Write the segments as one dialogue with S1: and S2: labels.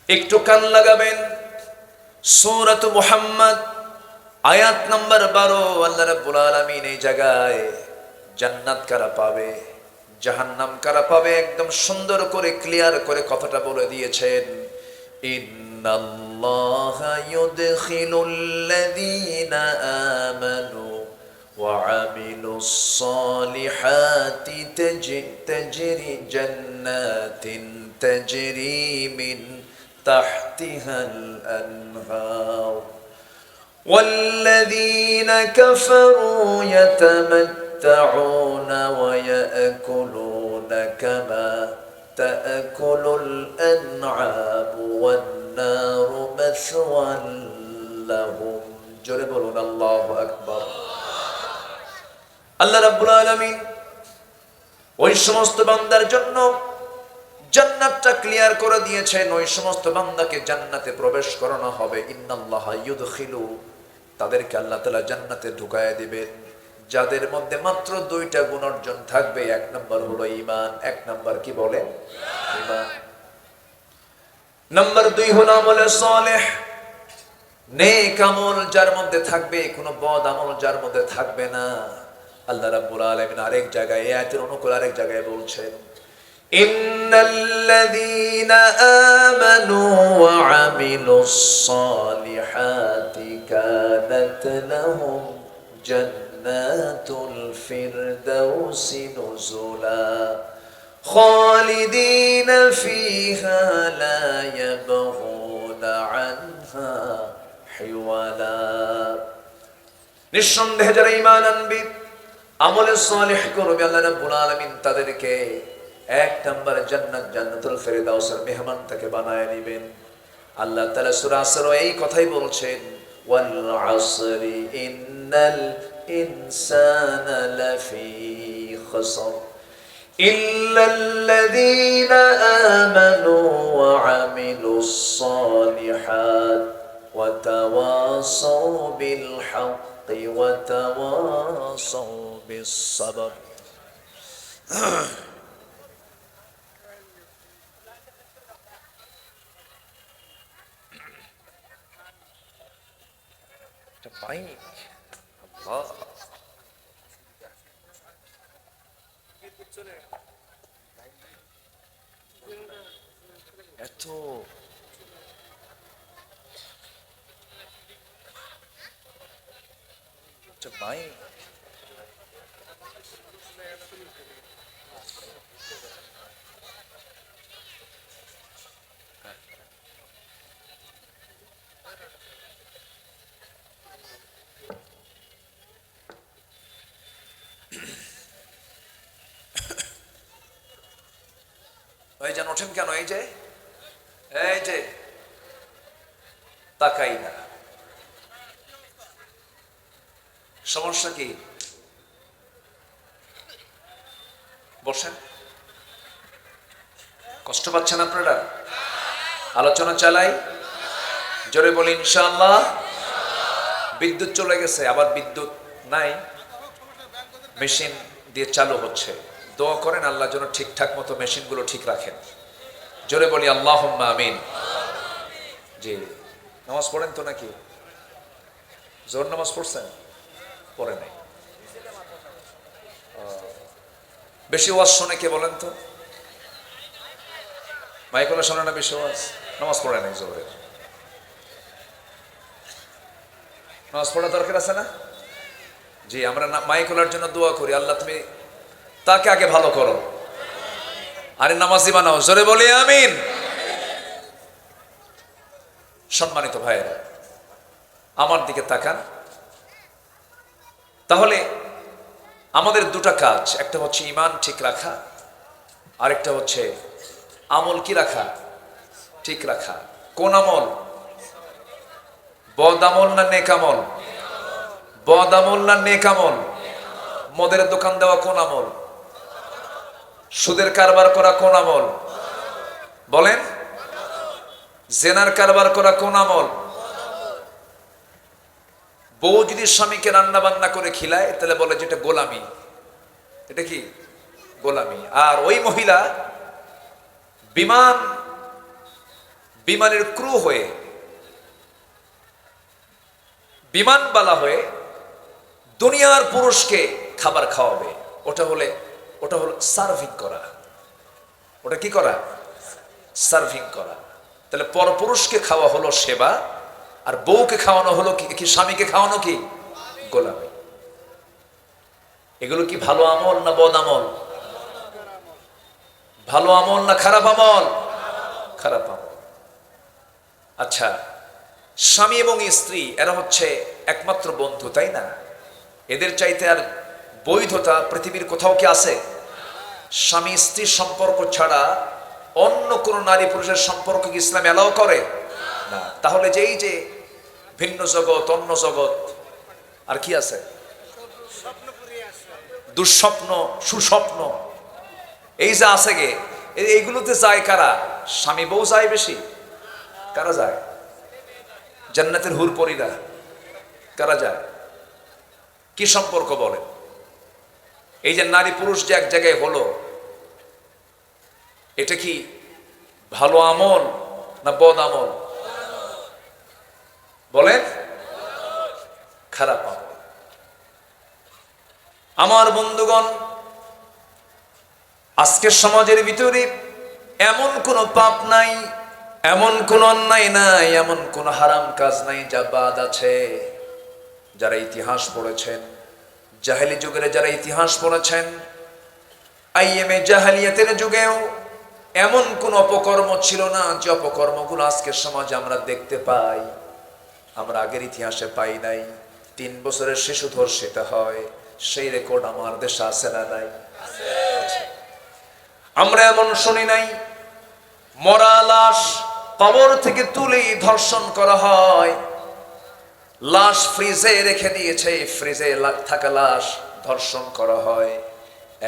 S1: একটু কান লাগাবেন। সূরাত মুহাম্মদ আয়াত নাম্বার 12। আল্লাহ রাব্বুল আলামিন এই জায়গায় জান্নাত কারা পাবে, জাহান্নাম কারা পাবে একদম সুন্দর করে ক্লিয়ার করে কথাটা বলে দিয়েছেন। ইন্নাল্লাহা ইউদখিলুল্লাযীনা আমানু ওয়া আমিলুস সালিহাতি তাজরি জান্নাতিন তাজরি মিন তাহতিহাল আনহার والذين كفروا يتمتعون ويأكلون كما تأكل الأنعام والنار مثوى لهم জোরে বলুন আল্লাহু আকবার। আল্লাহ রাব্বুল আলামিন ওই সমস্ত বান্দার জন্য জান্নাতটা ক্লিয়ার করে দিয়েছেন। ওই সমস্ত বান্দাকে জান্নাতে প্রবেশ করানো হবে। ইন্নাল্লাহা ইউদখিলু, তাদেরকে আল্লাহ তাআলা জান্নাতে ঢুকায়া দিবেন যাদের মধ্যে মাত্র দুইটা গুণ অর্জন থাকবে। এক নাম্বার হলো ঈমান। এক নাম্বার কি বলে? ঈমান। নাম্বার 2 হলো আমলে সালেহ, নেক আমল যার মধ্যে থাকবে, কোনো বদ আমল যার মধ্যে থাকবে না। আল্লাহ রাব্বুল আলামিন আরেক জায়গায় এই আয়াতের অনুকূল আরেক জায়গায় বলছেন, ইন্নাল্লাযীনা আমানু ওয়া আমিলুস সালিহাতি কানাত লাহুম জান্নাতুল ফিরদাউসি নুজুলা খালিদিনা ফিহা লা ইয়াবগুনা আনহা হিওয়ালা। নিঃসন্দেহে যারা ঈমান আনবে, আমলে সালেহ করবে, আল্লাহ রাব্বুল আলামিন তাদেরকে এক নম্বরে জান্নাত, জান্নাতুল ফেরদাউসের মেহমান থেকে বানায় নেবেন। আল্লাহ তাআলা সূরা আসর এই কথাই বলছেন, ওয়াল আসরি ইন্নাল ইনসানা লাফি খুসর ইল্লাল্লাযীনা আমানু ওয়া আমিলুস সালিহাত ওয়া তাওয়াসাউ বিল হাক্কি ওয়া তাওয়াসাউ বিস সাবর। মাইক আল্লাহ, এত মাইক ওই যেন ওঠেন কেন? এই যে তাকাই না, সমস্যা কি? বসেন। কষ্ট পাচ্ছেন আপনারা? আলোচনা চালাই, জোরে বলি ইনশাআল্লাহ। বিদ্যুৎ চলে গেছে, আবার বিদ্যুৎ নাই, মেশিন দিয়ে চালু হচ্ছে। দোয়া করেন আল্লাহ যেন ঠিকঠাক মতো মেশিনগুলো ঠিক রাখেন। জোরে বলি আল্লাহুম্মা আমিন। জি, নামাজ পড়েন তো নাকি? জোহর নামাজ পড়ছেন? পড়ে নাই। বেশি ওয়াজ শোনে কে বলেন তো? মাইকলা শোনে না বেশি ওয়াজ? নামাজ পড়ে নাই জোহরের। নামাজ পড়া দরকার আছে না? জি, আমরা মাইকলার জন্য দোয়া করি, আল্লাহ তুমি তাকে আগে ভালো করো, আরে নামাজি বানাও। জোরে বলি আমিন। সম্মানিত ভাইয়েরা, আমার দিকে তাকান। তাহলে আমাদের দুটা কাজ, একটা হচ্ছে ঈমান ঠিক রাখা, আরেকটা হচ্ছে আমল কি রাখা? ঠিক রাখা। কোন আমল? বদ আমল না নেক আমল? বদ আমল না নেক আমল? মদের দোকান দেওয়া কোন আমল? সুদের কারবার করা কোন আমল? বলেন। জেনার কারবার করা কোন আমল? বউ যদি স্বামীকে রান্না বান্না করে খিলায় তাহলে বলে যেটা গোলামি। এটা কি? গোলামি। আর ওই মহিলা বিমানের ক্রু হয়ে, বিমানবালা হয়ে দুনিয়ার পুরুষকে খাবার খাওয়াবে। ওটা হলো সার্ভিং করা। ওটা কি করা? সার্ভিং করা। তাহলে পরপুরুষকে খাওয়া হলো সেবা, আর বউকে খাওয়ানো হলো কি? স্বামীকে খাওয়ানো কি? গোলামি। এগুলো কি ভালো আমল না বদ আমল? ভালো আমল না খারাপ আমল? খারাপ আমল। আচ্ছা, স্বামী এবং স্ত্রী এরা হচ্ছে একমাত্র বন্ধু, তাই না? এদের চাইতে আর বৈধতা পৃথিবীর কোথাও কি আছে? স্বামী স্ত্রীর সম্পর্ক ছাড়া অন্য কোন নারী পুরুষের সম্পর্ক কি ইসলাম এলাও করে না? তাহলে যে এই যে ভিন্ন জগৎ, অন্য জগৎ, আর কি আছে? দুঃস্বপ্ন, সুস্বপ্ন, এই যে আছে গে, এইগুলোতে যায় কারা? স্বামী বউ যায় বেশি। কারা যায়? জান্নাতের হুর পরীরা। কারা যায়? কি সম্পর্ক বলেন? এই যে নারী পুরুষ যে এক জায়গায় হলো, এটা কি ভালো আমল না বদ আমল? বলেন। খারাপ আমল। আমার বন্ধুগণ, আজকের সমাজের ভিতরে এমন কোন পাপ নাই, এমন কোন অন্যায় নাই, এমন কোন হারাম কাজ নাই যা বাদ আছে। যারা ইতিহাস পড়েছেন, জাহেলি যুগের যারা ইতিহাস পড়েছেন, আইএমএ জাহেলিয়াতের যুগেও এমন কোন অপকর্ম ছিল না যে অপকর্মগুলো আজকের সমাজে আমরা দেখতে পাই, আমরা আগের ইতিহাসে পাই নাই। 3 বছরের শিশু ধর্ষিত হয়, সেই রেকর্ড আমার দেশে আছে না নাই? আমরা এমন শুনি নাই মরা লাশ কবর থেকে তুলে ধর্ষণ করা হয়, লাশ ফ্রিজে রেখে দিয়েছে, ফ্রিজে থাকা লাশ ধর্ষণ করা হয়।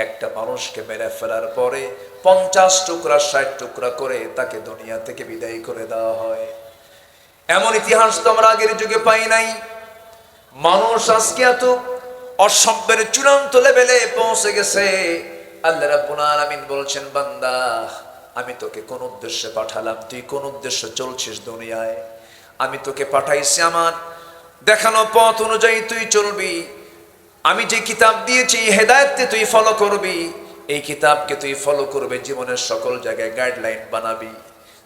S1: একটা মানুষকে মেরে ফেলার পরে 50 টুকরা 60 টুকরা করে তাকে দুনিয়া থেকে বিদায় করে দেওয়া হয়। এমন ইতিহাস তো আমরা আগের যুগে পাই নাই। মানুষ আজকে এত অসভ্যের চূড়ান্ত লেভেলে পৌঁছে গেছে। আল্লাহ রাব্বুল আলামিন বলছেন, বান্দা আমি তোকে কোন উদ্দেশ্যে পাঠালাম? তুই কোন উদ্দেশ্যে চলছিস দুনিয়ায়? আমি তোকে পাঠাইছি আমার দেখানো পথ অনুযায়ী তুই চলবি। আমি যে কিতাব দিয়েছি হেদায়েতকে তুই ফলো করবি, এই কিতাবকে তুই ফলো করবে, জীবনের সকল জায়গায় গাইডলাইন বানাবি।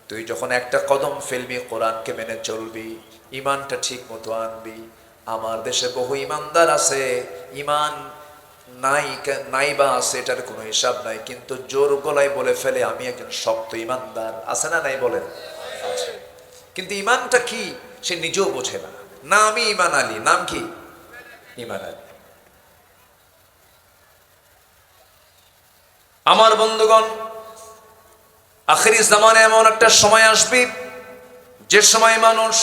S1: তুই যখন একটা কদম ফেলবি কোরআনকে মেনে চলবি, ইমানটা ঠিক মতো আনবি। আমার দেশে বহু ইমানদার আছে, ইমান নাই বা আছে এটার কোনো হিসাব নাই, কিন্তু জোর গলায় বলে ফেলে আমি একজন শক্ত ইমানদার। আছে না নাই বলেন? আছে। কিন্তু ইমানটা কি সে নিজেও বোঝে না। না আমি ইমান আলী, নাম কি? ইমান আলী। আমার বন্ধুগণ, আখিরি জামানে এমন একটা সময় আসবে যে সময় মানুষ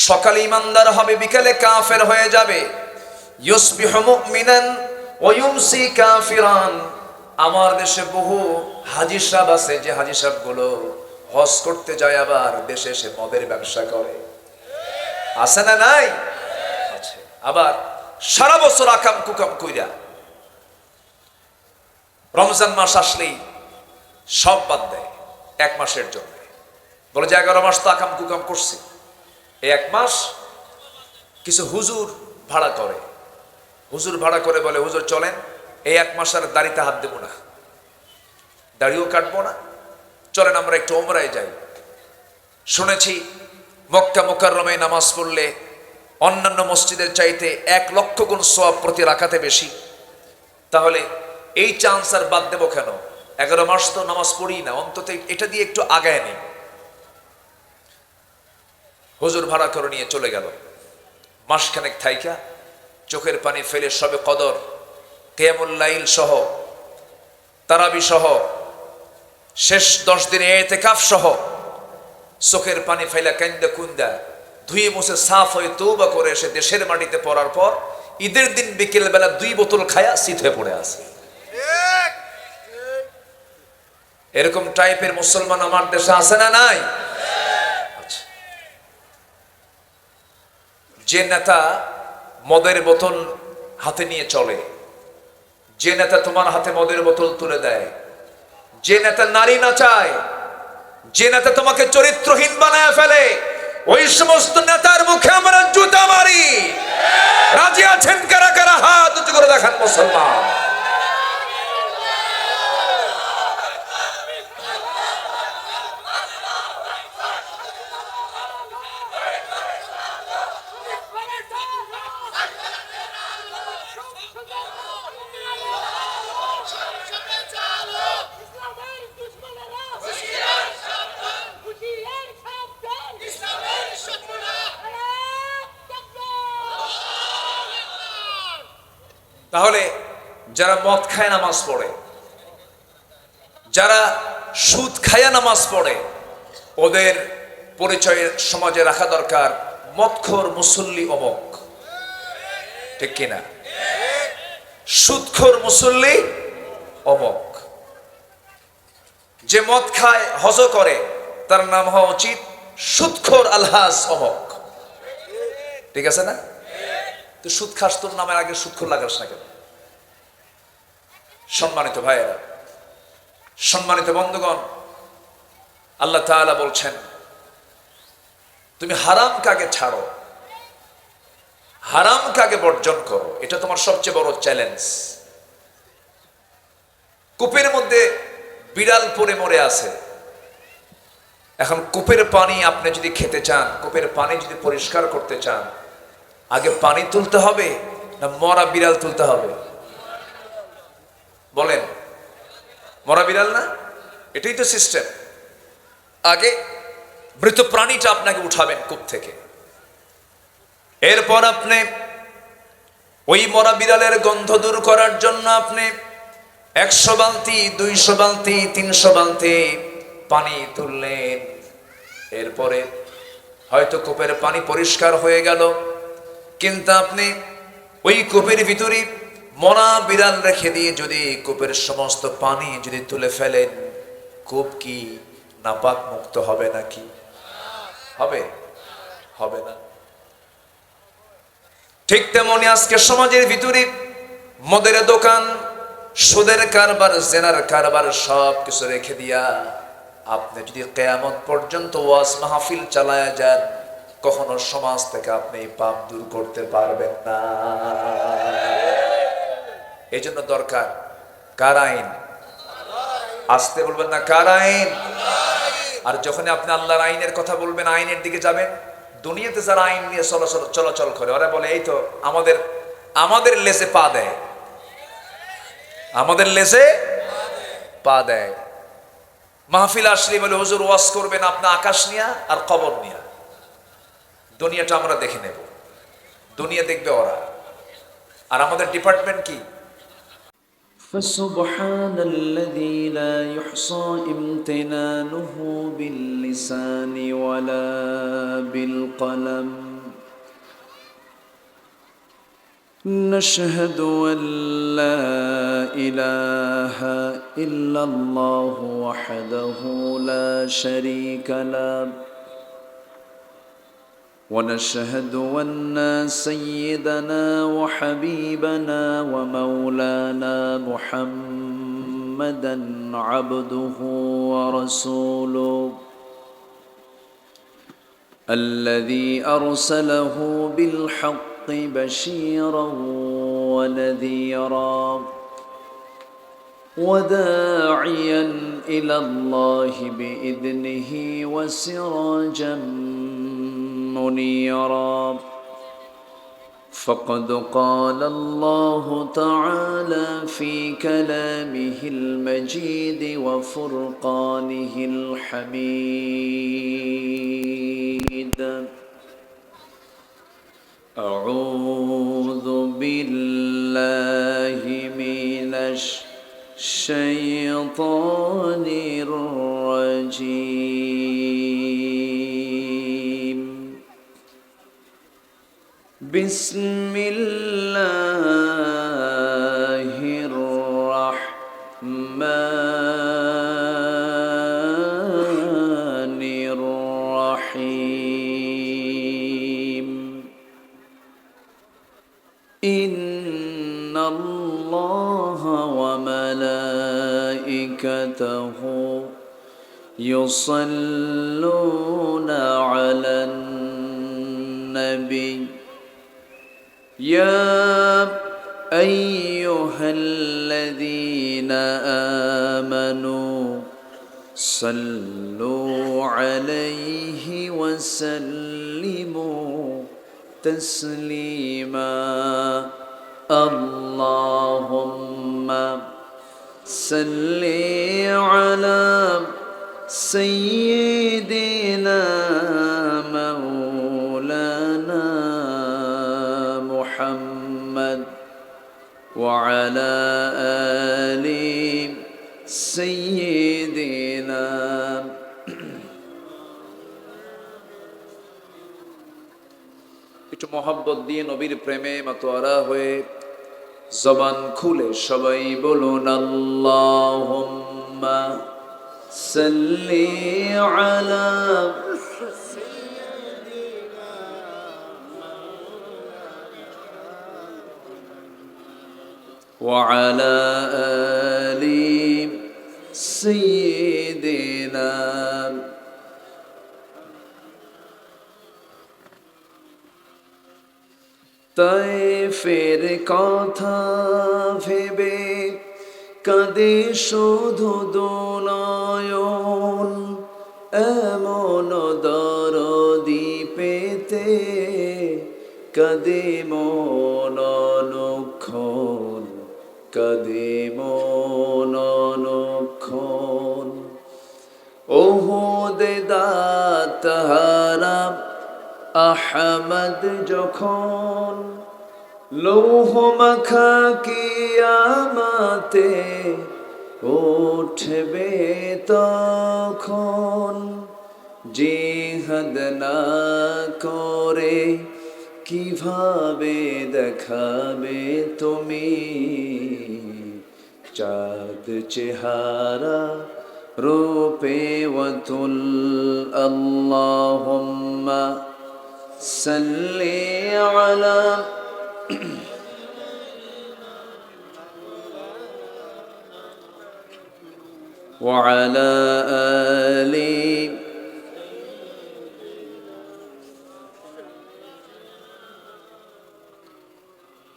S1: সকালে ইমানদার হবে, বিকালে কাফের হয়ে যাবে। ইউসবিহু মুমিনান ওয়া ইউমসি কাফিরান। আমার দেশে বহু হাজী সাহেব আছে, যে হাজী সাহেবগুলো হজ করতে যায় আবার দেশে এসে মদের ব্যবসা করে। আছে না নাই? আছে। আবার সারা বছর আকাম কুকাম কইরা রমজান মাস আসলেই সব বাদ দেয় 1 মাসের জন্য। বলে যে 11 মাস তো আকাম কুকাম করছি, এই 1 মাস কিছু হুজুর ভাড়া করে। হুজুর ভাড়া করে বলে, হুজুর চলেন এই 1 মাস আর দাড়িতে হাত দেব না, দাড়িও কাটবো না, চলেন আমরা একটু ওমরায় যাই। শুনেছি মক্কা মুকাররমায় নামাজ পড়লে অন্যান্য মসজিদের চাইতে 1 লক্ষ গুণ সওয়াব প্রতি রাকাতে বেশি। তাহলে এই চান্স আর বাদ দেবো কেন? 11 মাস তো নামাজ পড়ি না, অন্তত এটা দিয়ে একটু আগায় নেই। হুজুর ভাড়া করে নিয়ে চলে গেল। মাসখানেক থাইকা চোখের পানি ফেলে সবে কদর, কিয়ামুল লাইল সহ, তারাবি সহ, শেষ 10 দিনে ইতিকাফ সহ চোখের পানি ফেলা কান্দা কুন্দা ধুয়ে মুছে সাফ হয়ে তওবা করে এসে দেশের মাটিতে পড়ার পর ঈদের দিন বিকেল বেলা 2 বোতল খায়া শীত হয়ে পড়ে আছে। এরকম টাইপের মুসলমান আমার দেশে আছে না নাই? আচ্ছা। যে নেতা মদের বোতল হাতে নিয়ে চলে, যে নেতা তোমার হাতে মদের বোতল তুলে দেয়, যে নেতা নারী নাচায়, যে নেতা তোমাকে চরিত্রহীন বানায় ফেলে ওই সমস্ত নেতার মুখে আমরা জুতা মারি। রাজি আছেন কারা কারা? হাত উঁচু করে দেখান মুসলমান। তাহলে যারা মদ খায় নামাজ পড়ে, যারা সুদ খায়া নামাজ পড়ে, ওদের পরিচয় সমাজে রাখা দরকার মদখোর মুসল্লি অমক, ঠিক কিনা? সুদখোর মুসল্লি অমক। যে মদ খায় হজ করে তার নাম হওয়া উচিত সুদখোর আলহাস অমক, ঠিক আছে না? তো সুদ খাস, তোর নামের আগে সুদখোর লাগাস না কেন? সম্মানিত ভাইয়েরা, সম্মানিত বন্ধুগণ, আল্লাহ তাআলা বলছেন তুমি হারাম কাকে ছাড়ো, হারাম কাকে বর্জন করো, এটা তোমার সবচেয়ে বড় চ্যালেঞ্জ। কূপের মধ্যে বিড়াল পড়ে মরে আছে, এখন কূপের পানি আপনি যদি খেতে চান, কূপের পানি যদি পরিষ্কার করতে চান, আগে পানি তুলতে হবে না মরা বিড়াল তুলতে হবে? বলেন, মরা বিড়াল না? এটাই তো সিস্টেম। আগে মৃত প্রাণীটা আপনাকে উঠাবেন কূপ থেকে, এরপর আপনি ওই মরা বিড়ালের গন্ধ দূর করার জন্য আপনি 100 বালতি 200 বালতি 300 বালতি পানি তুললেন। এরপরে হয়তো কূপের পানি পরিষ্কার হয়ে গেল, কিন্তু আপনি ওই কূপের ভিতরে মরা বিড়াল রেখে দিয়ে যদি কূপের সমস্ত পানি যদি তুলে ফেলেন, কূপ কি নাপাক মুক্ত হবে নাকি? হবে? হবে না। ঠিক তেমনি আজকে সমাজের ভিতরে মদের দোকান, সুদের কারবার, জেনার কারবার সব কিছু রেখে দিয়া আপনি যদি কিয়ামত পর্যন্ত ওয়াজ মাহফিল চালায়া যান, কখনো সমাজ থেকে আপনি পাপ দূর করতে পারবেন না। এই জন্য দরকার কার আইন? আসতে বলবেন না, কার আইন? আর যখন আপনি আল্লাহর আইনের কথা বলবেন, আইনের দিকে যাবেন, দুনিয়াতে যারা আইন নিয়ে চলাচল করে ওরা বলে এই তো আমাদের লেসে পা দেয়, আমাদের লেসে পা দেয়। মাহফিল আসলে বলে হুজুর ওয়াজ করবেন আপনি আকাশ নিয়া আর কবর নিয়া, দুনিয়াটা আমরা দেখে নেব, দুনিয়া দেখবে ওরা। আর আমাদের ডিপার্টমেন্ট কি?
S2: فسبحان الذي لا يحصى امتنانه باللسان ولا بالقلم نشهد أن لا إله إلا الله وحده لا شريك له ونشهد أن سيدنا وحبيبنا ومولانا محمدا عبده ورسوله الذي أرسله بالحق بشيرا ونذيرا وداعيا إلى الله بإذنه وسراجا منيرا فقد قال الله تعالى في كلامه المجيد وفرقانه الحميد أعوذ بالله من الشيطان الرجيم بسم الله الرحمن الرحيم إن الله وملائكته يصلون على النبي يا أيها الذين آمنوا صلوا عليه وسلموا تسليما اللهم صل على سيدنا مولانا محمد وعلى آل سيدنا
S1: একটু মোহাব্বত দিয়ে নবীর প্রেমে মাতোয়ারা হয়ে জবান খুলে সবাই বলুন আল্লাহুম্মা
S2: সাল্লি আলা وعلى آل سيدنا তায়েফের কথা ভেবে কাঁদে শুধু দুনয়ন এমন দরদি পেতে কাঁদে মন অনুক্ষণ কাঁদে মন অনুক্ষণ ওহুদ দাতহারা আহমদ যখন লৌহ মাখা কিয়ামতে উঠবে তখন জিহাদ না করে কিভাবে দেখাবে তুমি চাঁদ চেহারা রূপে ওয়াতুল আল্লাহুম্মা সাল্লি আলা وعلى آل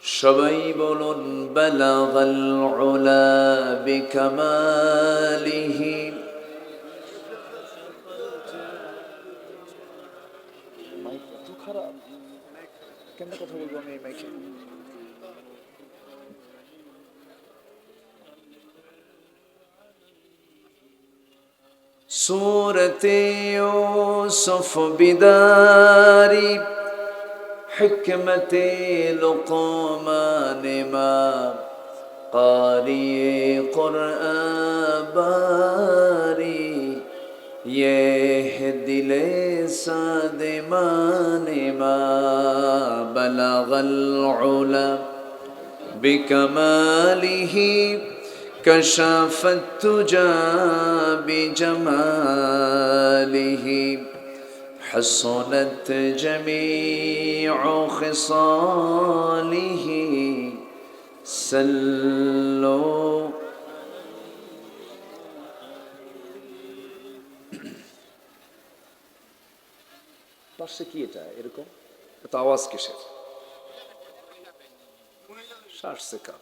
S2: সবাই বলুন বালাগাল উলা বিকামালিহি মাইক তো খারাপ কেমনে কথা বলবো আমি এই মাইকে सूरते यूसुफ बिदारी हिकमते लुक़मान मा क़ारिए क़ुरआन बारी ये दिले सादिमान मा बलगल उला बिकमालिही كشف التجى بجماله حصنت جميع خصاله سلوا পাশে কি এটা এরকম এত আওয়াজ কিসের শ্বাস সেকা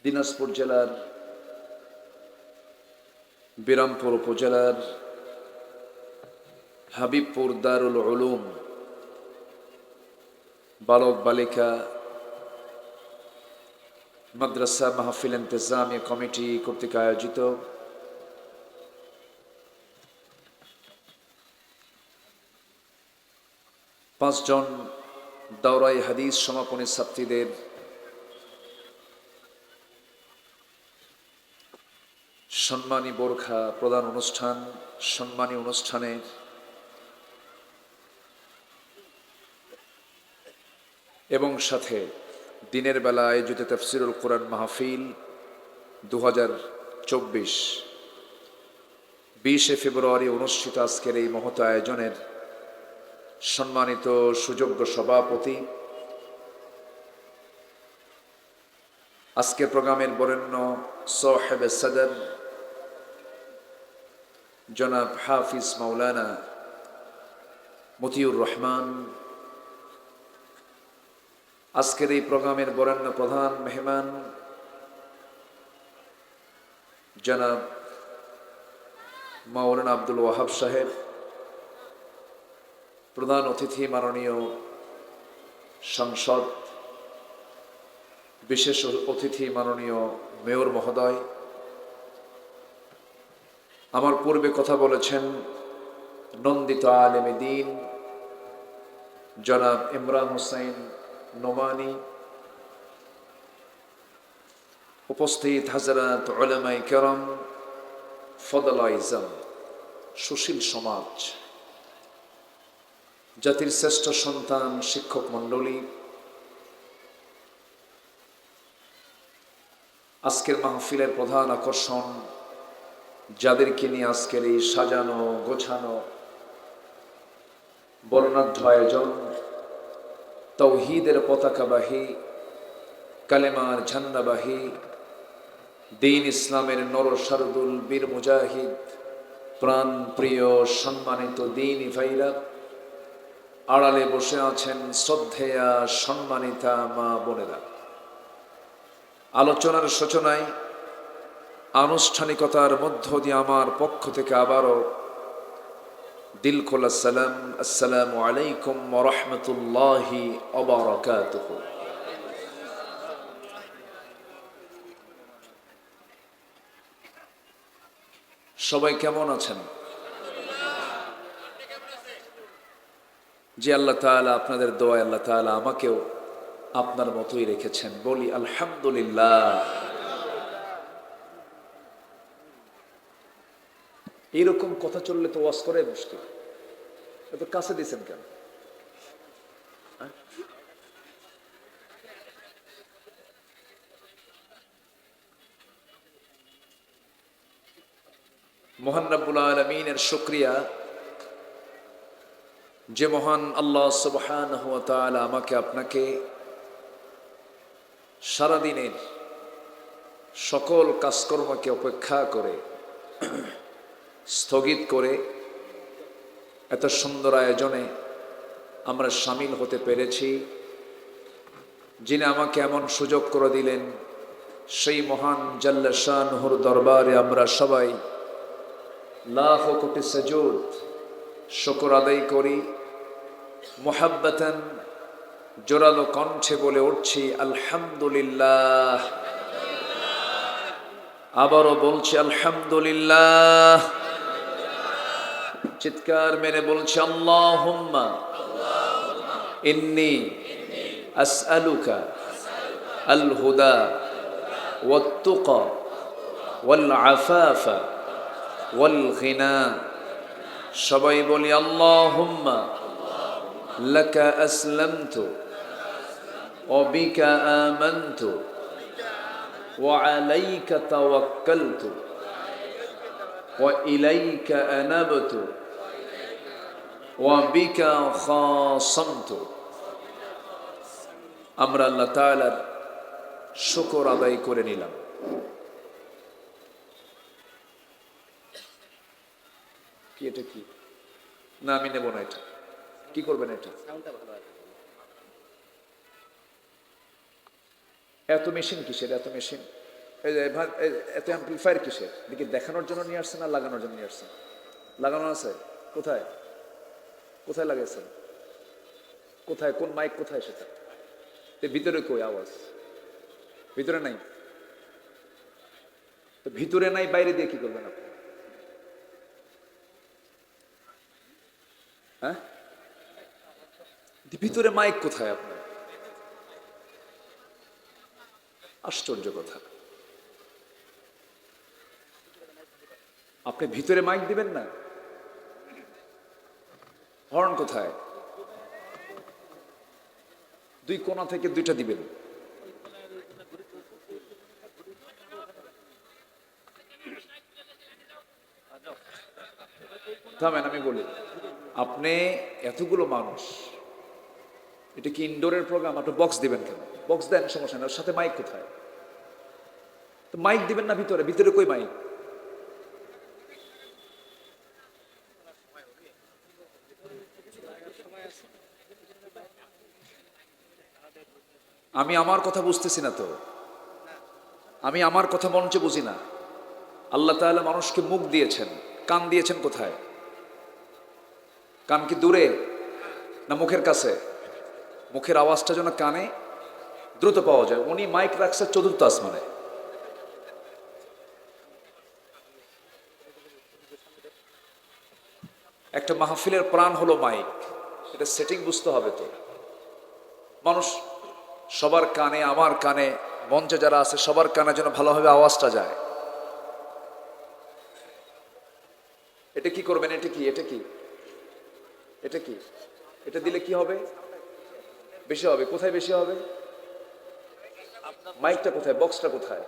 S2: দিনাজপুর জেলার বিরামপুর উপজেলার হাবিবপুর দারুল উলুম বালক বালিকা মাদ্রাসা মাহফিল ইন্তেজামিয়া কমিটি কর্তৃক আয়োজিত পাঁচজন দাওরায়ে হাদিস সমাপনী ছাত্রীদের সম্মানী বোরখা প্রদান অনুষ্ঠান সম্মানী অনুষ্ঠানে এবং সাথে
S1: দিনের বেলা আয়োজিত তাফসিরুল কোরআন মাহফিল 2024 20 ফেব্রুয়ারি অনুষ্ঠিত আজকের এই মহৎ আয়োজনের সম্মানিত সুযোগ্য সভাপতি, আজকের প্রোগ্রামের বরেণ্য সাহেবে সদর জনাব হাফিজ মাওলানা মতিউর রহমান, আজকের এই প্রোগ্রামের বরেণ্য প্রধান মেহমান জনাব মাওলানা আব্দুল ওয়াহাব সাহেব, প্রধান অতিথি মাননীয় সংসদ, বিশেষ অতিথি মাননীয় মেয়র মহোদয়, আমার পূর্বে কথা বলেছেন নন্দিত আলেমে দ্বীন জনাব ইমরান হোসেন নোমানী, উপস্থিত হযরত উলামায়ে কেরাম, ফদলায়ে ইজম, সুশীল সমাজ, জাতির শ্রেষ্ঠ সন্তান, শিক্ষক মণ্ডলী, আজকের মাহফিলের প্রধান আকর্ষণ যাদেরকে নিয়ে আজকের এই সাজানো গোছানো বর্ণাঢ্য আয়োজন, তাওহীদের পতাকাবাহী, কালেমার ঝান্ডাবাহী, দ্বীন ইসলামের নরসারদুল বীর মুজাহিদ, প্রাণ প্রিয় সম্মানিত দ্বীনি ভাইরা, আড়ালে বসে আছেন শ্রদ্ধেয়া সম্মানিতা মা বোনেরা, আলোচনার সূচনায় আনুষ্ঠানিকতার মধ্য দিয়ে আমার পক্ষ থেকে আবারও দিল খোলা সালাম, আসসালামু আলাইকুম ওয়া রাহমাতুল্লাহি ওয়া বারাকাতুহু। সবাই কেমন আছেন? যে আল্লাহ তাআলা আপনাদের দোয়ায় আল্লাহ তাআলা আমাকেও আপনার মতোই রেখেছেন, বলি আলহামদুলিল্লাহ। এইরকম কথা চললে তো ওয়াজ করে মুশকিল। এত কাছে দিয়েছেন কেন? মহান রব্বুল আলামিনের শুকরিয়া, যে মহান আল্লাহ সুবহানাহু ওয়া তাআলা আমাকে আপনাকে সারাদিনের সকল কাজকর্মকে উপেক্ষা করে স্থগিত করে এত সুন্দর আয়োজনে আমরা সামিল হতে পেরেছি, যিনি আমাকে এমন সুযোগ করে দিলেন, সেই মহান জাল্লা শানুহুর দরবারে আমরা সবাই লাখ কোটি সুজুদ শুকর আদায় করি, মুহাব্বাতান জোরালো কণ্ঠে বলে উঠছি আলহামদুলিল্লাহ। আবারও বলছি আলহামদুলিল্লাহ। চিৎকার মেরে বলছি আল্লাহুম্মা ইন্নী আসআলুকা আল হুদা ওয়াত তুকা ওয়াল আফাফা ওয়াল গিনা। সবাই বলি আল্লাহুম্মা লাকা আসলামতু ওয়া বিকা আমানতু ওয়া আলাইকা তাওয়াক্কালতু ওয়া ইলাইকা আনাবতু ওয়া বিকা খাসামতু। আমরা আল্লাহ তাআলার শুকর আদায় করে নিলাম। কি এটা কি? না আমি নেব না। এটা কি করবেন? এটা এত মেশিন কিসের? এত মেশিন এত অ্যাম্পলিফায়ার কিসের? দেখি দেখানোর জন্য নিয়ে আসছেন না লাগানোর জন্য নিয়ে আসছেন? লাগানো আছে কোথায়? কোথায় লাগাইছেন? কোথায়? কোন মাইক কোথায়? সেটা ভিতরে কই আওয়াজ? ভিতরে নাই। তো ভিতরে নাই, বাইরে দিয়ে কি করবেন আপনি? হ্যাঁ, ভিতরে মাইক কোথায় আপনার? আশ্চর্য কথা। আপনি ভিতরে মাইক দিবেন না? হর্ন কোথায়? দুই কোণা থেকে দুইটা দিবেন। থামেন, আমি বলি, আপনি এতগুলো মানুষ, এটা কি ইনডোরের প্রোগ্রাম? আপনি বক্স দিবেন কেন? বক্স দেন, সমস্যা নেই, ওর সাথে মাইক কোথায়? তো মাইক দিবেন না ভিতরে? ভিতরে কই মাইক? আমি আমার কথা বুঝতেছি না তো, আমি আমার কথা মঞ্চে বুঝি না। আল্লাহ তাআলা মানুষকে মুখ দিয়েছেন, কান দিয়েছেন কোথায়? কান কি দূরে না মুখের কাছে? মুখের আওয়াজটা যেন কানে দ্রুত পাওয়া যায়। উনি মাইক রাখছে চতুর্থ আসমানে। একটা মাহফিলের প্রাণ হলো মাইক, এটা সেটিং বুঝতে হবে তো। মানুষ সবার কানে, আমার কানে, মঞ্চে যারা আছে সবার কানে যেন ভালোভাবে আওয়াজটা যায়। এটা কি করবেন? এটা কি, এটা কি, এটা কি, এটা দিলে কি হবে? বেশি হবে। কোথায় বেশি হবে? মাইকটা কোথায়? বক্সটা কোথায়?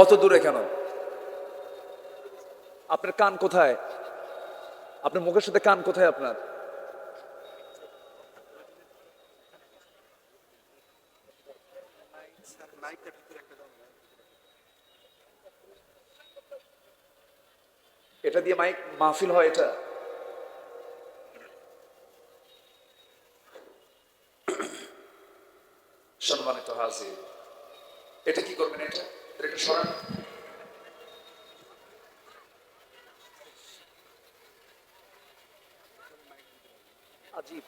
S1: অত দূরে কেন? আপনার কান কোথায়? আপনার মুখের সাথে কান কোথায় আপনার? এটা দিয়ে মাইক মাহফিল হয়? এটা সম্মানিত হাজির, এটা কি করবেন? এটা এটা সরান।
S2: আজীব।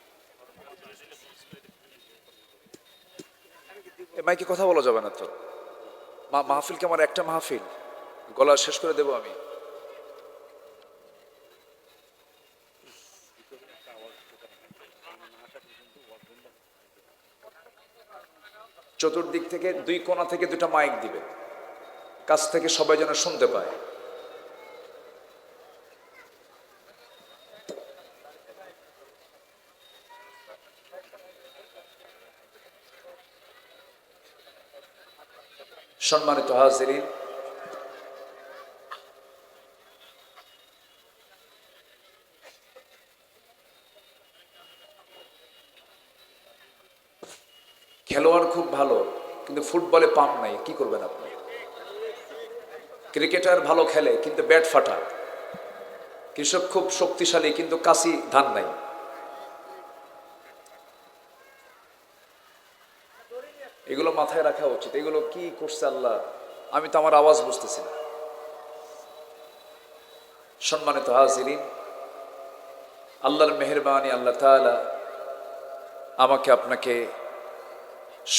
S1: এ মাইকে কথা বলা যাবে না তো। মাহফিল কি আমার একটা মাহফিল? গলা শেষ করে দেব আমি। চতুর্দিক থেকে, দুই কোণা থেকে দুটা মাইক দিবে, কাছ থেকে সবাই যেন শুনতে পায়। সম্মানিত হাজিরিন, খেলোয়াড় খুব ভালো, কিন্তু ফুটবলে পাম্প নাই। কি করবেন আপনি? ক্রিকেটার ভালো খেলে কিন্তু ব্যাট ফাটা। কৃষক খুব শক্তিশালী কিন্তু কাশি ধান নাই। এগুলো মাথায় রাখা উচিত। এগুলো কি করছে আল্লাহ? আমি তো আমার আওয়াজ বুঝতেছি না। সম্মানিত হাজিরিন, আল্লাহর মেহেরবানি, আল্লাহ তাআলা আমাকে আপনাকে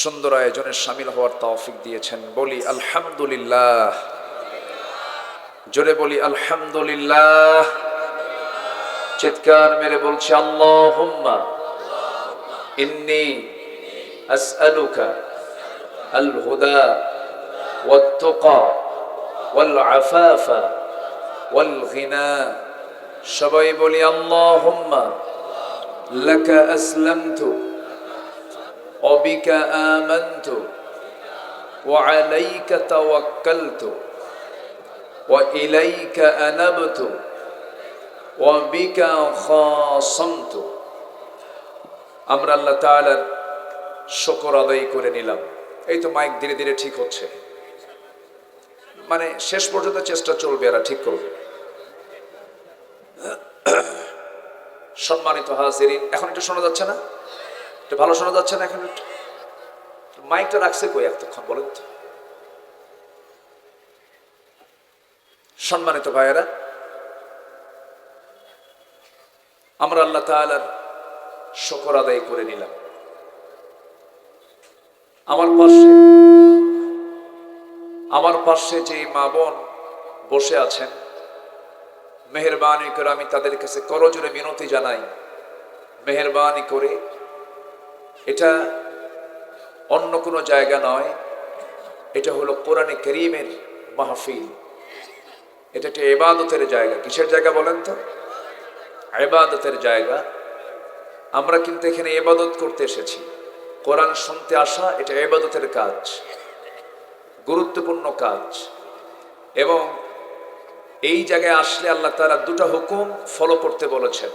S1: সুন্দর আয়োজনে শামিল হওয়ার তৌফিক দিয়েছেন। বলি আলহামদুলিল্লাহ। জোরে বলি আলহামদুলিল্লাহ। চিৎকার মেরে বলছি আল্লাহুম্মা ইন্নী আসআলুকা আল হুদা ওয়াত তুকা ওয়াল আফাফা ওয়াল গিনা। সবাই বলি আল্লাহুম্মা লাকা আসলামতু ওয়া বিকা আমানতু ওয়া আলাইকা তাওয়াক্কালতু ওয়া ইলাইকা আনাবতু ওয়া বিকা খাসামতু। আমরা আল্লাহ তাআলার শুকর আদায় করে নিলাম। এই তো মাইক ধীরে ধীরে ঠিক হচ্ছে, মানে শেষ পর্যন্ত চেষ্টা চলবে, এরা ঠিক করবে। সম্মানিত হাজিরিন, এখন একটু শোনা যাচ্ছে না? একটু ভালো শোনা যাচ্ছে না? এখন একটু মাইকটা রাখছে কই এতক্ষণ বলেন তো? সম্মানিত ভাইয়েরা, আমরা আল্লাহ তাআলার শুকর আদায় করে নিলাম। আমার পাশে যে মা বোন বসে আছেন, মেহেরবানি করে আমি তাদের কাছে করজোড়ে মিনতি জানাই, মেহেরবানি করে, এটা অন্য কোনো জায়গা নয়, এটা হলো কোরআনে কারীমের মাহফিল। এটা একটা ইবাদতের জায়গা। কিসের জায়গা বলেন তো? ইবাদতের জায়গা। আমরা কিন্তু এখানে ইবাদত করতে এসেছি। কোরআন শুনতে আসা এটা ইবাদতের কাজ, গুরুত্বপূর্ণ কাজ। এবং এই জায়গায় আসলে আল্লাহ তাআলা দুটো হুকুম ফলো করতে বলেছেন।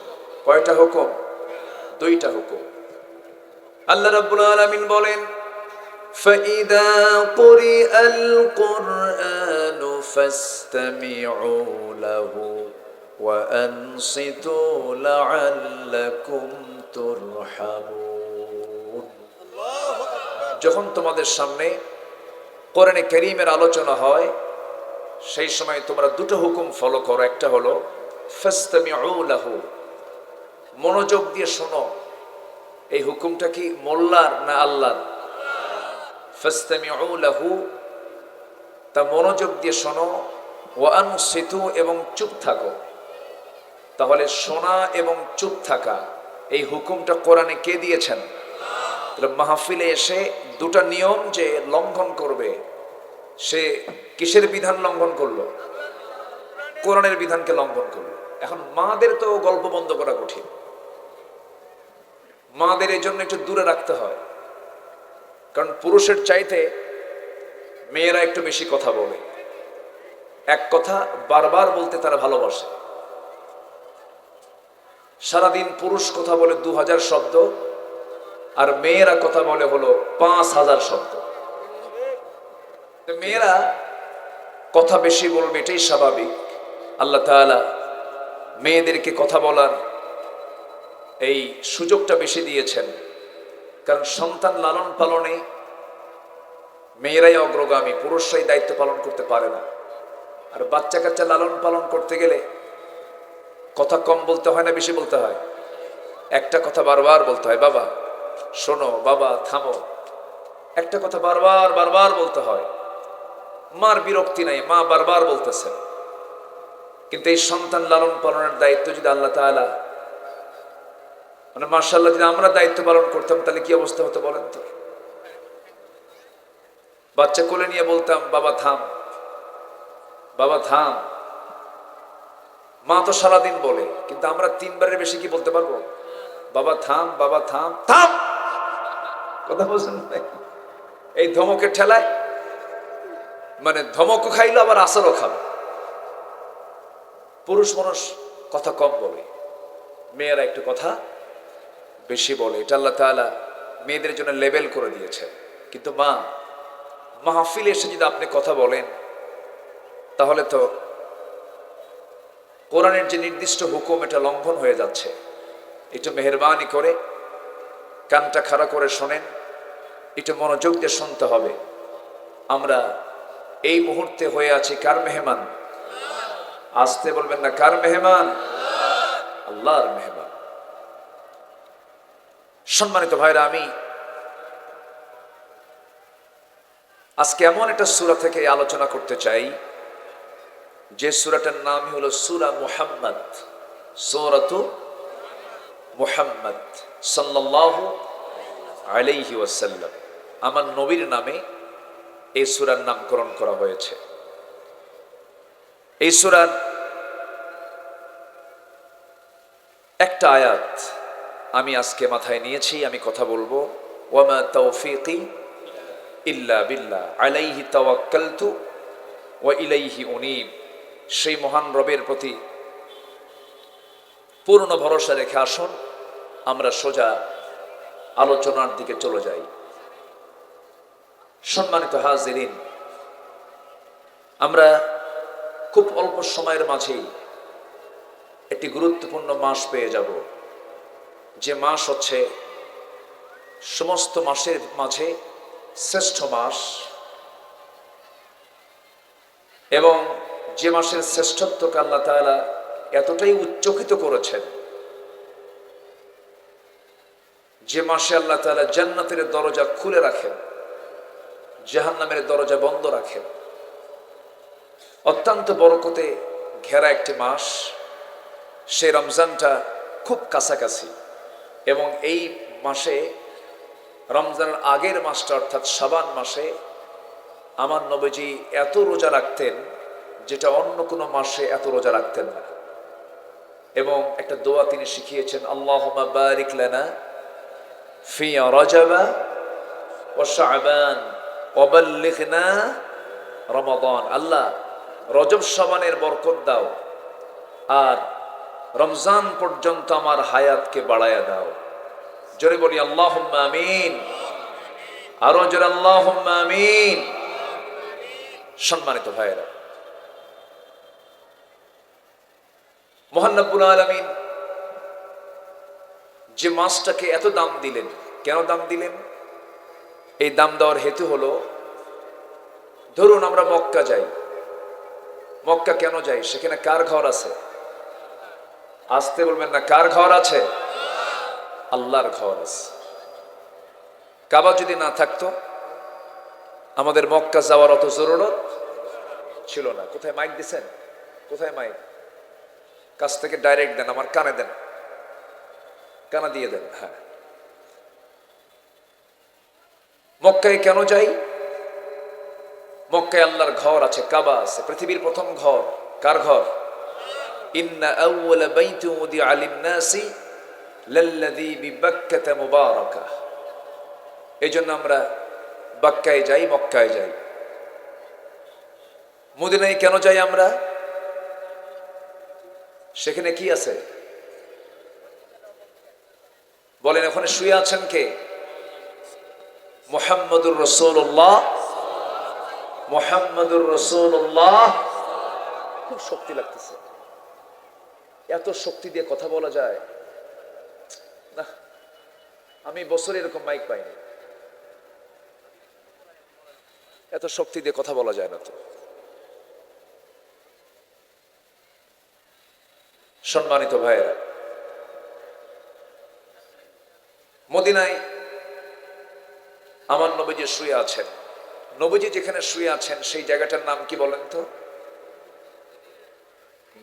S1: কয়টা হুকুম? দুইটা হুকুম। আল্লাহ রাব্বুল আলামিন বলেন, فَإِذَا قُرِئَ الْقُرْآنُ فَاسْتَمِعُوا لَهُ وَأَنصِتُوا لَعَلَّكُمْ تُرْحَمُونَ। যখন তোমাদের সামনে কোরআনে কারীমের আলোচনা হয়, সেই সময় তোমরা দুটো হুকুম ফলো করো। একটা হলো ফাসতামিউ লাহু, মনোযোগ দিয়ে শোনো। এই হুকুমটা কি মোল্লার না আল্লাহর? ফাসতামিউ লাহু, তা মনোযোগ দিয়ে শোনো। ওয়া আনসিতু, এবং চুপ থাকো। তাহলে শোনা এবং চুপ থাকা, এই হুকুমটা কোরআনে কে দিয়েছেন? তাহলে মাহফিলে এসে দুটো নিয়ম যে লঙ্ঘন করবে, সে কিসের বিধান লঙ্ঘন করলো? কোরআনের বিধানকে লঙ্ঘন করলো। এখন মাদের তো গল্প বন্ধ করা কঠিন, মাদের এই জন্য একটু দূরে রাখতে হয়। কারণ পুরুষের চাইতে মেয়েরা একটু বেশি কথা বলে। এক কথা বারবার বলতে তারা ভালোবাসে। সারাদিন পুরুষ কথা বলে 2000 শব্দ, আর মেয়েরা কথা বলে হলো 5000 শব্দ। মেয়েরা কথা বেশি বলবে, এটাই স্বাভাবিক। আল্লাহ তাআলা মেয়েদেরকে কথা বলার এই সুযোগটা বেশি দিয়েছেন, কারণ সন্তান লালন পালনে মেয়েরাই অগ্রগামী, পুরুষরাই দায়িত্ব পালন করতে পারে না। আর বাচ্চা কাচ্চা লালন পালন করতে গেলে কথা কম বলতে হয় না বেশি বলতে হয়? একটা কথা বারবার বলতে হয়, বাবা শোনো, বাবা থামো। একটা কথা বারবার বারবার বলতে হয়। মার বিরক্তি নাই, মা বারবার বলতেছে। কিন্তু এই সন্তান লালন পালনের দায়িত্ব যদি আল্লাহ তাআলা, মানে মাশাআল্লাহ, যদি আমরা দায়িত্ব পালন করতাম, তাহলে কি অবস্থা হতো বলেন তো? বাচ্চা কোলে নিয়ে বলতাম, বাবা থাম, বাবা থাম। মা তো সারাদিন বলে, কিন্তু আমরা 3 বারের বেশি কি বলতে পারবো? বাবা থাম, বাবা থাম, থাম। কথা বলছেন? এই ধমকের ঠেলায়, মানে ধমকও খাইলো আবার আসরও খাবে। পুরুষ মানুষ কথা কম বলে, মেয়েরা একটু কথা বেশি বলে। এটা আল্লাহ তাআলা মেয়েদের জন্য লেবেল করে দিয়েছে। কিন্তু মা, মাহফিলে এসে যদি আপনি কথা বলেন, তাহলে তো কোরআনের যে নির্দিষ্ট হুকুম, এটা লঙ্ঘন হয়ে যাচ্ছে। একটু মেহেরবানি করে কানটা খাড়া করে শোনেন, একটু মনোযোগ দিয়ে শুনতে হবে। আমরা এই মুহূর্তে হয়ে আছি কার মেহমান? আসতে বলবেন না, কার মেহমান? আল্লাহর মেহমান। সম্মানিত ভাইরা, আমি আজকে এমন একটা সূরা থেকে আলোচনা করতে চাই, যে সূরাটার নামই হলো সূরা মুহাম্মদ, সূরাতু মুহাম্মদ সাল্লাল্লাহু আলাইহি ওয়াসাল্লাম। আমার নবীর নামে এই সূরার নামকরণ করা হয়েছে। এই সূরার একটা আয়াত আমি আজকে মাথায় নিয়েছি, আমি কথা বলবো। ওয়ামা তাওফীকি ইল্লা বিল্লাহ আলাইহি তাওয়াক্কালতু ওয়া ইলাইহি উনীব। সেই মহান রবের প্রতি পূর্ণ ভরসা রেখে আসুন আমরা সোজা আলোচনার দিকে চলে যাই। সম্মানিত হাজিরিন, আমরা খুব অল্প সময়ের মাঝেই একটি গুরুত্বপূর্ণ মাস পেয়ে যাব, যে মাস হচ্ছে সমস্ত মাসের মাঝে শ্রেষ্ঠ মাস, এবং যে মাসের শ্রেষ্ঠত্বকে আল্লাহ তাআলা এতটাই উচ্চকিত করেছেন, যে মাসে আল্লাহ তাআলা জান্নাতের দরজা খুলে রাখেন, জাহান্নামের দরজা বন্ধ রাখেন। অত্যন্ত বরকতে ঘেরা একটি মাস। সেই রমজানটা খুব কাছাকাছি, এবং এই মাসে, রমজানের আগের মাসটা অর্থাৎ শাবান মাসে, আমার নবীজি এত রোজা রাখতেন যেটা অন্য কোনো মাসে এত রোজা রাখতেন না। এবং একটা দোয়া তিনি শিখিয়েছেন, আল্লাহুম্মা বারিক লানা ফি রজবা ওয়া শাবান ওয়া বাল্লিগনা রমাদান। আল্লাহ, রজব শাবানের বরকত দাও, আর রমজান পর্যন্ত আমার হায়াতকে বাড়ায়া দাও। জোরে বলি আল্লাহুম্মা আমিন। আরো জোরে আল্লাহুম্মা আমিন। সম্মানিত ভাইয়েরা, মহান রব্বুল আলামিন যে মাসটাকে এত দাম দিলেন, কেন দাম দিলেন? এই দাম দেওয়ার হেতু হলো, ধরুন আমরা মক্কা যাই। মক্কা কেন যাই? সেখানে কার ঘর আছে? আসতে বলবেন না, কার ঘর আছে? আল্লাহর ঘর আছে। কাবা যদি না থাকতো আমাদের মক্কা যাওয়ার অত জরুরত ছিল না। কোথায় মাইক দিছেন? কোথায় মাইক? কাছ থেকে ডাইরেক্ট দেন, আমার কানে দেন, কানা দিয়ে দেন। হ্যাঁ, মক্কায় কেন যাই? মক্কায় আল্লাহর ঘর আছে, কাবা আছে, পৃথিবীর প্রথম ঘর। কার ঘর? ইন্না আউওয়ালা বাইতি উদিআ লিন-নাসি লাল্লাযী বিবাক্কাতা মুবারাকা। এইজন্য আমরা বাক্কায় যাই, মক্কায় যাই। মদিনায় কেন যাই আমরা? সেখানে কি আছে বলেন? ওখানে শুয়ে আছেন কে? মুহাম্মদুর রাসূলুল্লাহ। মুহাম্মদুর রাসূলুল্লাহ। খুব শক্তি লাগতেছে। এত শক্তি দিয়ে কথা বলা যায় না। আমি বছরে এরকম মাইক পাইনি। এত শক্তি দিয়ে কথা বলা যায় না তো। সম্মানিত ভাইয়েরা, মদিনায় আমার নবীজি শুয়ে আছেন। নবীজি যেখানে শুয়ে আছেন সেই জায়গাটার নাম কি বলেন তো?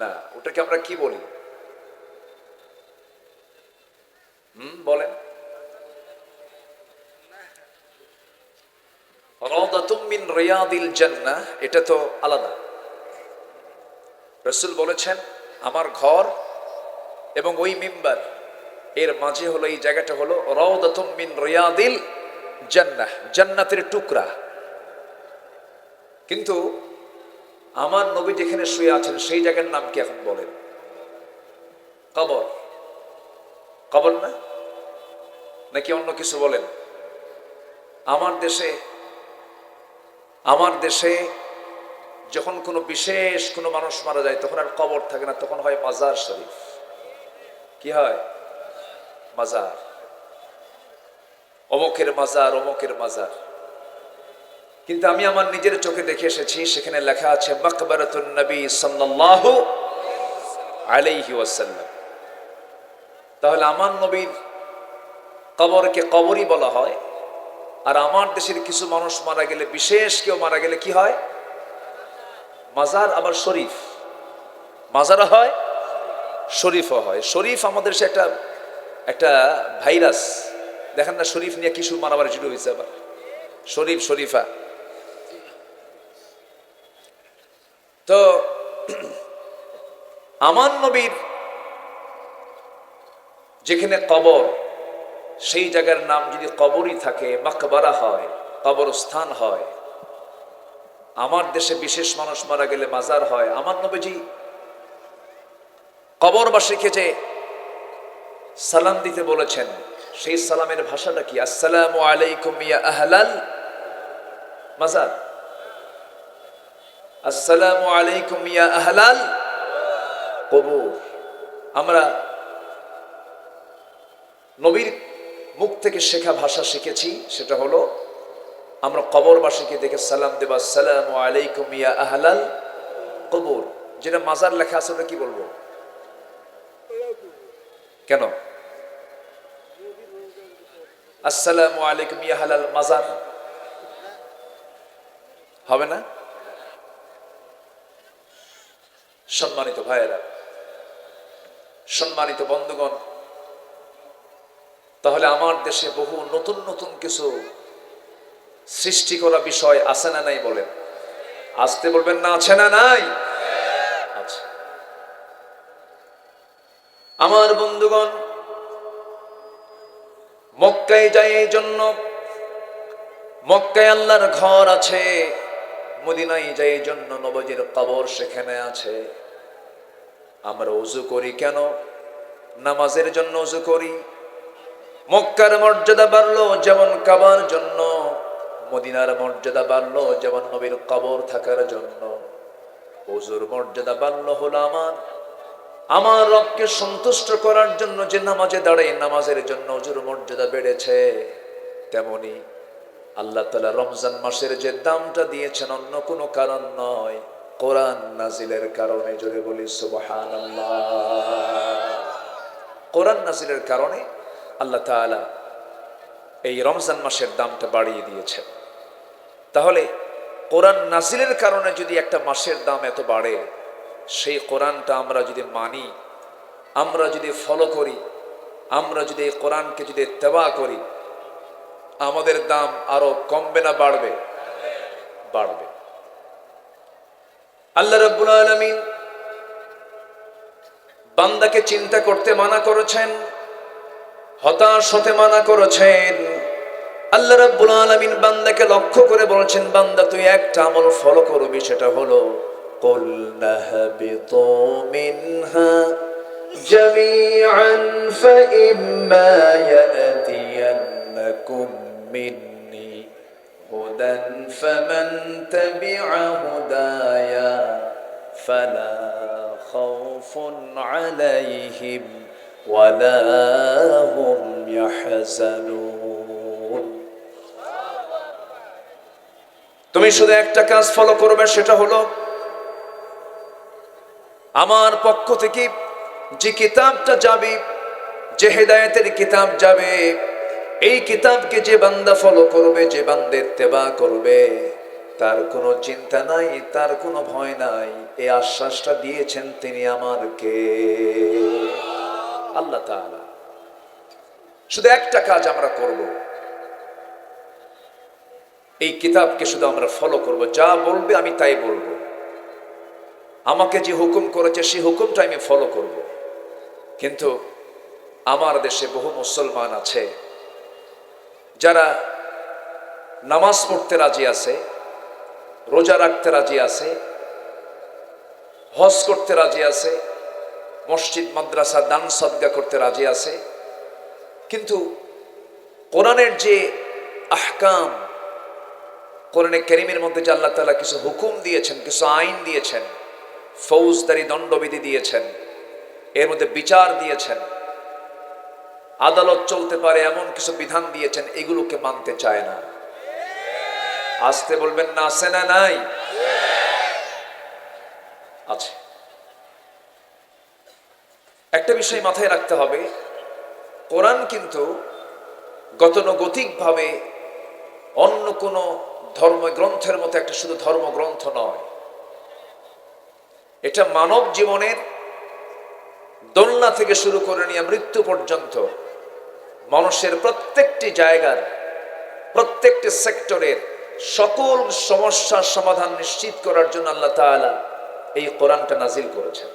S1: না, ওটাকে আমরা কি বলি? বলেন। রাউদাতুম মিন রিয়াদিল জান্নাহ, এটা তো আলাদা। রাসূল বলেছেন আমার ঘর এবং ওই মিম্বার এর মাঝে হলো, এই জায়গাটা হলো রাউদাতুম মিন রিয়াদিল জান্নাহ, জান্নাতের টুকরা। কিন্তু আমার নবী যেখানে শুয়ে আছেন সেই জায়গার নাম কি এখন বলেন? কবর। কবর না, নাকি অন্য কিছু বলেন? আমার দেশে যখন কোনো বিশেষ কোনো মানুষ মারা যায় তখন আর কবর থাকে না, তখন হয় মাজার শরীফ। কি হয়? মাজার। অমুকের মাজার, অমুকের মাজার। কিন্তু আমি আমার নিজের চোখে দেখে এসেছি, সেখানে লেখা আছে মাকবারাতুন নবী সাল্লাল্লাহু আলাইহি ওয়াসাল্লাম। তাহলে আমার নবীর কবরকে কবরই বলা হয়। আর আমার দেশের কিছু মানুষ মারা গেলে, বিশেষ কেউ মারা গেলে কি হয়? মাজার। আবার শরীফ। মাজারও হয়, শরীফও হয়। শরীফ আমাদের দেশে একটা ভাইরাস। দেখেন না, শরীফ নিয়ে কিছু মারামারি শুরু হয়েছে আবার। শরীফ, শরীফা। তো আমার নবীর যেখানে কবর, সেই জায়গার নাম যদি কবরই থাকে, মাকবারা হয়, কবরস্থান হয়। আমার দেশে বিশেষ মানুষ মারা গেলে মাজার হয়। আমার নবীজি কবরবাসীকে যে সালাম দিতে বলেছেন, সেই সালামের ভাষাটা কি? আসসালামু আলাইকুম ইয়া আহলাল মাজার। আসসালামু আলাইকুম ইয়া আহলাল কবর। আমরা নবীর মুখ থেকে শেখা ভাষা শিখেছি, সেটা হলো আমরা কবরবাসীকে দেখে সালাম দেব, আসসালামু আলাইকুম ইয়া আহলাল কবর। যেটা মাজার লেখা আছে ওটা কি বলবো? কেন? আসসালামু আলাইকুম ইয়া আহলাল মাজার হবে না? সম্মানিত ভাইয়েরা, সম্মানিত বন্ধুগণ, তাহলে আমার দেশে বহু নতুন নতুন কিছু সৃষ্টি করা বিষয় আছে না নাই? বলেন। আসতে বলবেন না, আছে না নাই? আছে। আমার বন্ধুগণ, মক্কায় যায় এই জন্য, মক্কায় আল্লাহর ঘর আছে, মদিনায় যাই, এই জন্য নবীজির কবর সেখানে আছে। আমরা ওযু করি কেন? নামাজের জন্য ওযু করি। মক্কার মর্যাদা বাড়লো যেমন কাবার জন্য, মদিনার মর্যাদা বাড়লো যেমন নবীর কবর থাকার জন্য। ওযুর মর্যাদা বাড়লো হলো আমার রবকে সন্তুষ্ট করার জন্য, যে নামাজে দাঁড়ায় নামাজের জন্য ওযুর মর্যাদা বেড়েছে। তেমনি আল্লাহ তাআলা রমজান মাসের যে দামটা দিয়েছেন অন্য কোনো কারণ নয়, কোরআন নাজিলের কারণে। জোরে বলি সুবহানাল্লাহ। কোরআন নাজিলের কারণে আল্লাহ তাআলা এই রমজান মাসের দামটা বাড়িয়ে দিয়েছেন। তাহলে কোরআন নাজিলের কারণে যদি একটা মাসের দাম এত বাড়ে, সেই কোরআনটা আমরা যদি মানি, আমরা যদি ফলো করি, আমরা যদি এই কোরআনকে যদি ইত্তেবা করি, আমাদের দাম আরো কমবে না বাড়বে? বাড়বে। আল্লাহ রাব্বুল আলামিন বান্দাকে চিন্তা করতে মানা করেছেন, হতাশ হতে মানা করেছেন। আল্লাহ রাব্বুল আলামিন বান্দাকে লক্ষ্য করে বলেছেন, বান্দা তুই একটা আমল ফলো করবি, সেটা হলো কুল নাহবিতু মিনহা জামিআন ফাইম্মা ইয়াতিয়ান্নাকুম মিন্নি হুদান ফামান তাবিআ হুদায়া ফালা খাউফুন আলাইহিম ওয়ালা হুম ইয়াহজানুন। তুমি শুধু একটা কাজ ফলো করবে, সেটা হলো আমার পক্ষ থেকে যে কিতাবটা যাবে, যে হেদায়েতের কিতাব যাবে, এই কিতাবকে যে বান্দা ফলো করবে, যে বান্দা ইত্তেবা করবে, তার কোনো চিন্তা নাই, তার কোনো ভয় নাই। এই আশ্বাসটা দিয়েছেন তিনি আমার কে? আল্লাহ তাআলা। শুধু একটা কাজ আমরা করব, এই কিতাবকে শুধু আমরা ফলো করব, যা বলবে আমি তাই বলবো, আমাকে যে হুকুম করেছে সেই হুকুমটা আমি ফলো করব। কিন্তু আমার দেশে বহু মুসলমান আছে যারা নামাজ পড়তে রাজি আছে, রোজা রাখতে রাজি আছে, হজ করতে রাজি আছে, মসজিদ মাদ্রাসা দান সদকা করতে রাজি আছে, কিন্তু কোরআনের যে আহকাম, কোরআনে কারীমের মধ্যে যে আল্লাহ তাআলা কিছু হুকুম দিয়েছেন, কিছু আইন দিয়েছেন, ফৌজদারি দণ্ডবিধি দিয়েছেন, এর মধ্যে বিচার দিয়েছেন, আদালত চলতে পারে এমন কিছু বিধান দিয়েছেন, এগুলোকে মানতে চায় না। আসতে বলবেন না, আছে না নাই? আছে। একটা বিষয় মাথায় রাখতে হবে, কোরআন কিন্তু গতানুগতিকভাবে অন্য কোনো ধর্মগ্রন্থের মতো একটা শুধু ধর্মগ্রন্থ নয়। এটা মানব জীবনের দোলনা থেকে শুরু করে নিয়ে মৃত্যু পর্যন্ত মানুষের প্রত্যেকটি জায়গার, প্রত্যেকটি সেক্টরের সকল সমস্যার সমাধান নিশ্চিত করার জন্য আল্লাহ তাআলা এই কোরআনটা নাজিল করেছেন।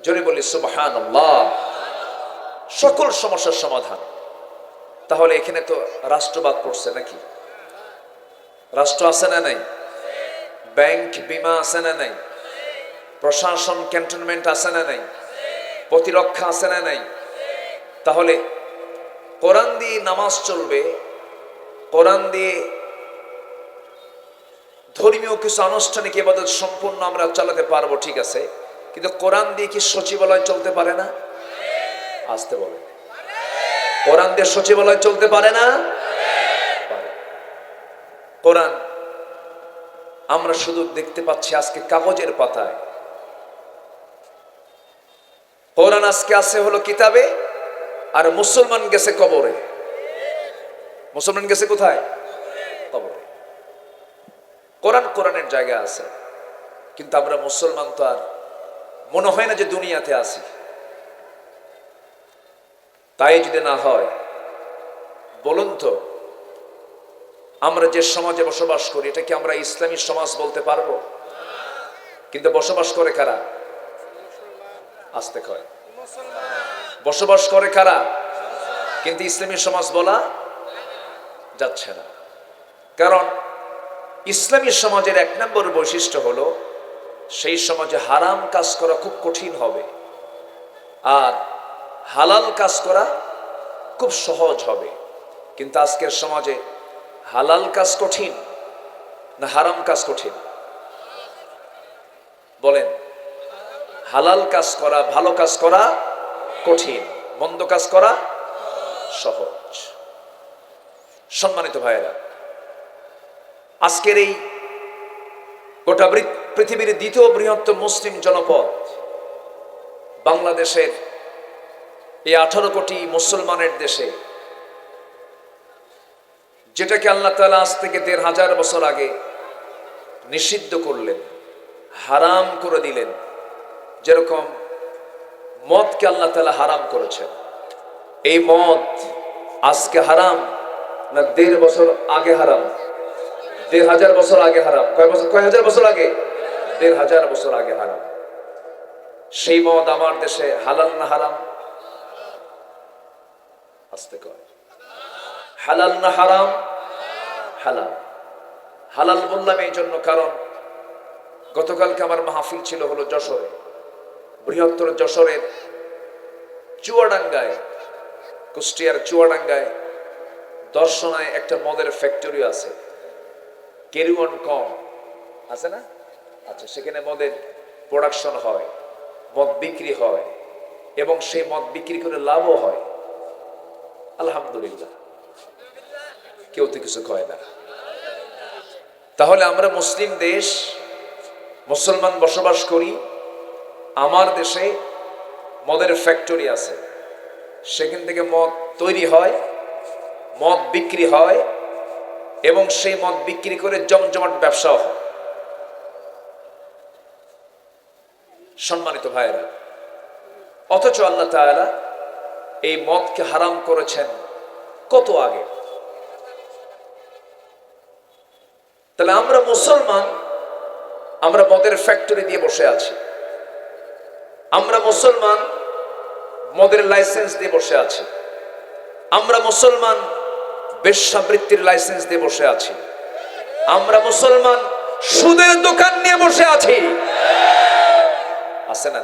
S1: জোরে বলি সুবহানাল্লাহ। সকল সমস্যার সমাধান। তাহলে এখানে তো রাষ্ট্রবাদ পড়ছে নাকি? রাষ্ট্র আছে না নাই? ব্যাংক বিমা আছে না নাই? প্রশাসন ক্যান্টনমেন্ট আছে না নাই? প্রতিরক্ষা আছে না নাই? তাহলে কোরআন দিয়ে নামাজ চলবে, কোরআন দিয়ে ধর্মীয় কিছু আনুষ্ঠানিক ইবাদত সম্পূর্ণ আমরা চালাতে পারবো, ঠিক আছে, কিন্তু কোরআন দিয়ে কি সচিবালয় চলতে পারে না? আসতে বলে, কোরআন দিয়ে সচিবালয় চলতে পারে না? কোরআন আমরা শুধু দেখতে পাচ্ছি আজকে কাগজের পাতায়, কোরআন আজকে আছে হলো কিতাবে, আর মুসলমান গেছে কবরে। মুসলমান গেছে কোথায়? কবরে। কোরআন কোরআনের জায়গা আছে, কিন্তু আমরা মুসলমান তো আর মনে হয় না যে দুনিয়াতে আছি। তাই যদি না হয়, বলুন তো, আমরা যে সমাজে বসবাস করি এটা কি আমরা ইসলামী সমাজ বলতে পারবো? কিন্তু বসবাস করে কারা? আসতে কয়, বসবাস করে কারা? কিন্তু ইসলামী সমাজ বলা যাচ্ছে না। কারণ ইসলামী সমাজের এক নম্বর বৈশিষ্ট্য হলো সেই সমাজে হারাম কাজ করা খুব কঠিন হবে আর হালাল কাজ করা খুব সহজ হবে। কিন্তু আজকের সমাজে হালাল কাজ কঠিন না হারাম কাজ কঠিন? বলেন। হালাল কাজ করা, ভালো কাজ করা কঠিন, মন্দ কাজ করা সহজ। সম্মানিত ভাইয়েরা, আজকের এই গোটা পৃথিবীর দ্বিতীয় বৃহত্তম মুসলিম জনপদ বাংলাদেশের এই 18 কোটি মুসলমানের দেশে, যেটাকে আল্লাহ তাআলা আজ থেকে 1500 বছর আগে নিষিদ্ধ করলেন, হারাম করে দিলেন, যেরকম মদকে আল্লাহ তাআলা হারাম করেছেন। এই মদ আজকে হারাম না 1.5 বছর আগে হারাম? 1500 বছর আগে হারাম। কয় হাজার বছর আগে? 1500 বছর আগে হারাম। সেই মদ আমার দেশে হালাল না হারাম? আস্তে কয়, হালাল না হারাম? হালাল। হালাল বললাম এই জন্য, কারণ গতকালকে আমার মাহফিল ছিল হলো যশোরে, বৃহত্তর যশোরের চুয়াডাঙ্গায়, কুষ্টিয়ার চুয়াডাঙ্গায় দর্শনায় একটা মদের ফ্যাক্টরি আছে, কেরুয়ন কম আছে না? আচ্ছা, সেখানে মদের প্রোডাকশন হয়, মদ বিক্রি হয় এবং সেই মদ বিক্রি করে লাভও হয়। আলহামদুলিল্লাহ, কেউ তো কিছু কয় না। তাহলে আমরা মুসলিম দেশ, মুসলমান বসবাস করি, আমার দেশে মদের ফ্যাক্টরি আছে, সেখান থেকে মদ তৈরি হয়, মদ বিক্রি হয় এবং সেই মদ বিক্রি করে জমজমাট ব্যবসাও হয়। সম্মানিত ভাইয়েরা, অথচ আল্লাহ তাআলা এই মদকে হারাম করেছেন কত আগে। তাহলে আমরা মুসলমান, আমরা মদের ফ্যাক্টরি দিয়ে বসে আছি, আমরা মুসলমান মদের লাইসেন্স দিয়ে বসে আছি, আমরা মুসলমান বেশ্যাবৃত্তির লাইসেন্স দিয়ে বসে আছি, আমরা মুসলমান সুদের দোকান নিয়ে বসে আছি। আছে না?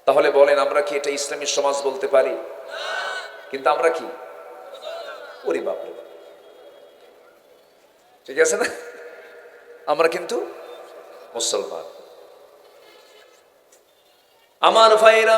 S1: তাহলে বলেন, আমরা কি এটা ইসলামী সমাজ বলতে পারি? কিন্তু আমরা কি? ওরে বাপরে, ঠিক আছে না? আমরা কিন্তু মুসলমান। আমার ভাইরা,